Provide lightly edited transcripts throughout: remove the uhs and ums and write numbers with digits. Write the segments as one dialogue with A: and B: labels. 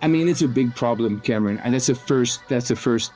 A: I mean, it's a big problem, Cameron, and that's the first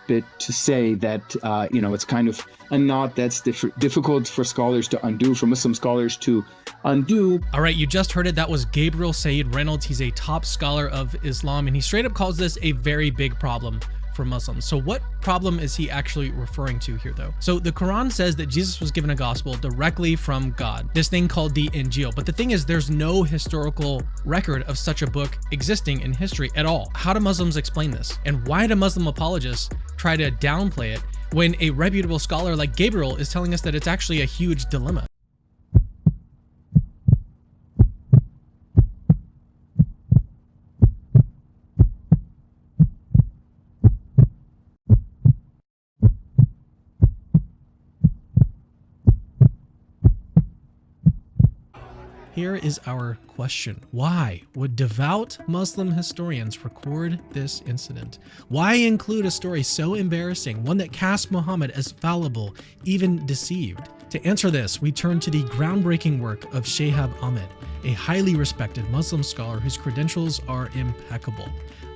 A: bit to say that it's kind of a knot that's difficult for scholars to undo, for Muslim scholars to undo.
B: All right, you just heard it. That was Gabriel Said Reynolds. He's a top scholar of Islam, and he straight up calls this a very big problem for Muslims. So what problem is he actually referring to here, though? So the Quran says that Jesus was given a gospel directly from God, this thing called the Injil. But the thing is, there's no historical record of such a book existing in history at all. How do Muslims explain this? And why do Muslim apologists try to downplay it when a reputable scholar like Gabriel is telling us that it's actually a huge dilemma? Here is our question. Why would devout Muslim historians record this incident? Why include a story so embarrassing, one that casts Muhammad as fallible, even deceived? To answer this, we turn to the groundbreaking work of Shihab Ahmed, a highly respected Muslim scholar whose credentials are impeccable.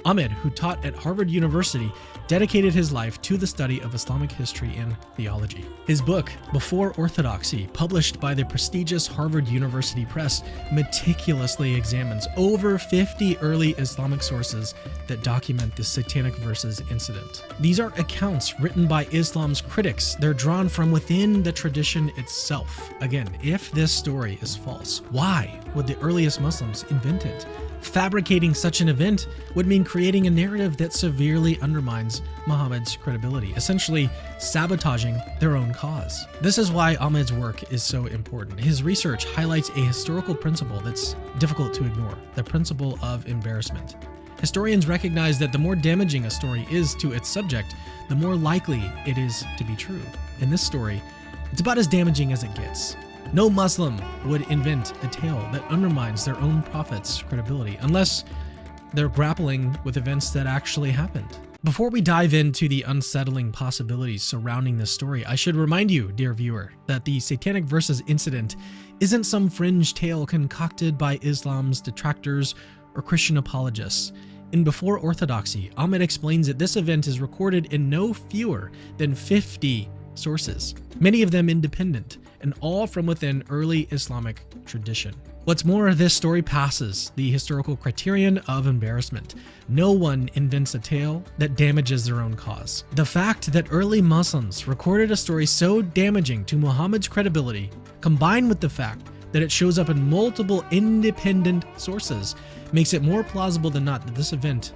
B: Ahmed, who taught at Harvard University, dedicated his life to the study of Islamic history and theology. His book, Before Orthodoxy, published by the prestigious Harvard University Press, meticulously examines over 50 early Islamic sources that document the Satanic Verses incident. These aren't accounts written by Islam's critics. They're drawn from within the tradition itself. Again, if this story is false, why would the earliest Muslims invent it? Fabricating such an event would mean creating a narrative that severely undermines Muhammad's credibility, essentially sabotaging their own cause. This is why Ahmed's work is so important. His research highlights a historical principle that's difficult to ignore, the principle of embarrassment. Historians recognize that the more damaging a story is to its subject, the more likely it is to be true. In this story, it's about as damaging as it gets. No Muslim would invent a tale that undermines their own prophet's credibility unless they're grappling with events that actually happened. Before we dive into the unsettling possibilities surrounding this story, I should remind you, dear viewer, that the Satanic Verses incident isn't some fringe tale concocted by Islam's detractors or Christian apologists. In Before Orthodoxy, Ahmed explains that this event is recorded in no fewer than 50 sources, many of them independent, and all from within early Islamic tradition. What's more, this story passes the historical criterion of embarrassment. No one invents a tale that damages their own cause. The fact that early Muslims recorded a story so damaging to Muhammad's credibility, combined with the fact that it shows up in multiple independent sources, makes it more plausible than not that this event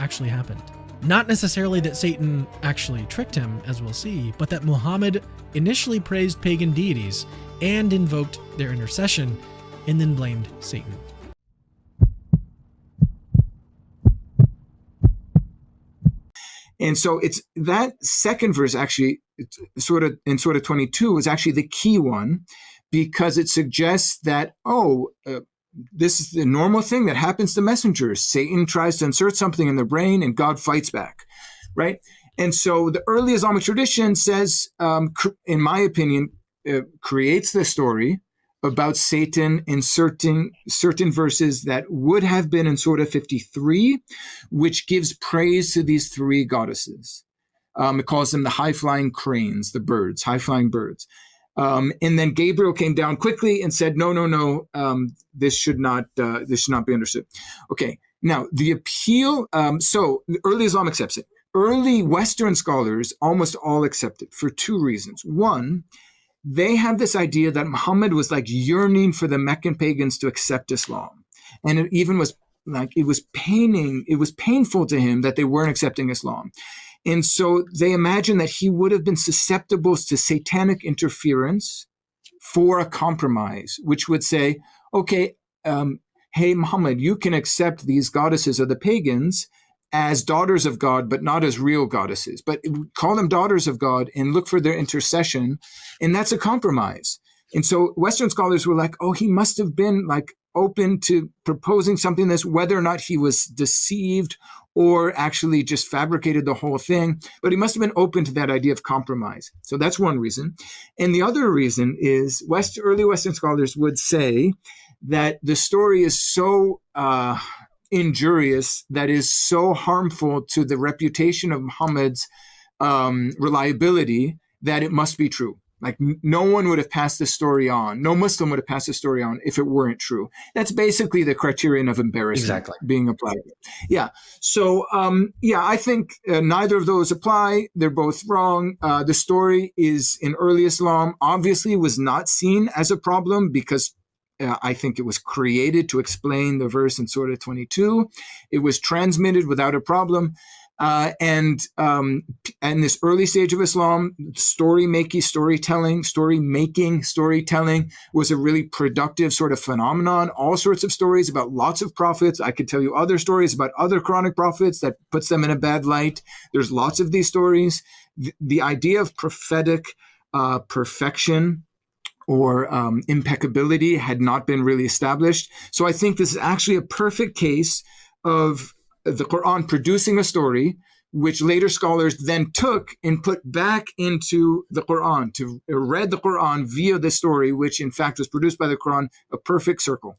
B: actually happened. Not necessarily that Satan actually tricked him, as we'll see, but that Muhammad initially praised pagan deities and invoked their intercession, and then blamed Satan.
A: And so it's that second verse actually, sort of 22, is actually the key one, because it suggests that, this is the normal thing that happens to messengers. Satan tries to insert something in their brain and God fights back, right? And so the early Islamic tradition says, in my opinion, creates the story about Satan inserting certain verses that would have been in Surah 53, which gives praise to these three goddesses. It calls them the high-flying cranes, the birds, high-flying birds. And then Gabriel came down quickly and said, no, this should not be understood. Okay, now the appeal, so the early Islam accepts it. Early Western scholars almost all accept it for two reasons. One, they have this idea that Muhammad was like yearning for the Meccan pagans to accept Islam. And it even was like, it was painful to him that they weren't accepting Islam. And so they imagine that he would have been susceptible to satanic interference for a compromise, which would say, okay, hey, Muhammad, you can accept these goddesses of the pagans as daughters of God, but not as real goddesses. But call them daughters of God and look for their intercession. And that's a compromise. And so Western scholars were like, he must have been like open to proposing something that's whether or not he was deceived or actually just fabricated the whole thing. But he must have been open to that idea of compromise. So that's one reason. And the other reason is early Western scholars would say that the story is so injurious, that is so harmful to the reputation of Muhammad's reliability, that it must be true. Like no one would have passed this story on. No Muslim would have passed this story on if it weren't true. That's basically the criterion of embarrassment being applied. Yeah. So, I think neither of those apply. They're both wrong. The story is in early Islam, obviously was not seen as a problem because I think it was created to explain the verse in Surah 22. It was transmitted without a problem. And in this early stage of Islam, story-making, storytelling was a really productive sort of phenomenon. All sorts of stories about lots of prophets. I could tell you other stories about other Quranic prophets that puts them in a bad light. There's lots of these stories. The idea of prophetic perfection or impeccability had not been really established. So I think this is actually a perfect case of the Quran producing a story, which later scholars then took and put back into the Quran, to read the Quran via this story, which in fact was produced by the Quran, a perfect circle.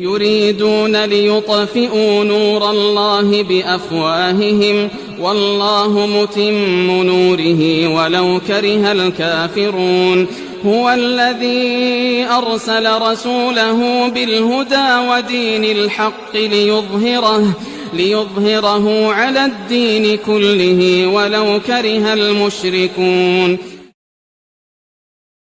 C: يريدون ليطفئوا نور الله بأفواههم والله متم نوره ولو كره الكافرون هو الذي أرسل رسوله بالهدى ودين الحق ليظهره على الدين كله ولو كره المشركون